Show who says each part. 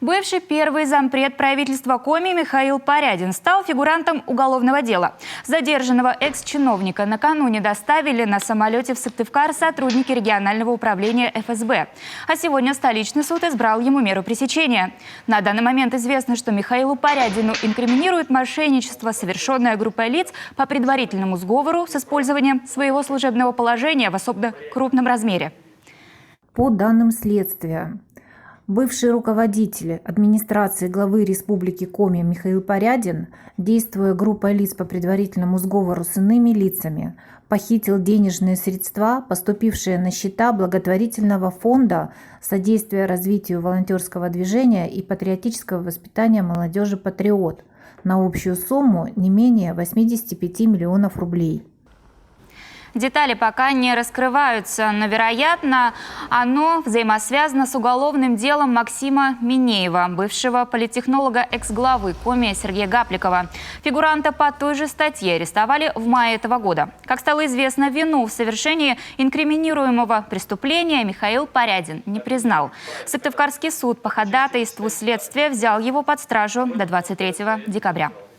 Speaker 1: Бывший первый зампред правительства Коми Михаил Порядин стал фигурантом уголовного дела. Задержанного экс-чиновника накануне доставили на самолете в Сыктывкар сотрудники регионального управления ФСБ. А сегодня столичный суд избрал ему меру пресечения. На данный момент известно, что Михаилу Порядину инкриминирует мошенничество, совершенное группой лиц по предварительному сговору с использованием своего служебного положения в особо крупном размере.
Speaker 2: По данным следствия, бывший руководитель администрации главы Республики Коми Михаил Порядин, действуя группой лиц по предварительному сговору с иными лицами, похитил денежные средства, поступившие на счета благотворительного фонда содействия развитию волонтерского движения и патриотического воспитания молодежи «Патриот» на общую сумму не менее 85 миллионов рублей.
Speaker 1: Детали пока не раскрываются, но, вероятно, оно взаимосвязано с уголовным делом Максима Минеева, бывшего политтехнолога экс-главы Коми Сергея Гапликова. Фигуранта по той же статье арестовали в мае этого года. Как стало известно, вину в совершении инкриминируемого преступления Михаил Порядин не признал. Сыктывкарский суд по ходатайству следствия взял его под стражу до 23 декабря.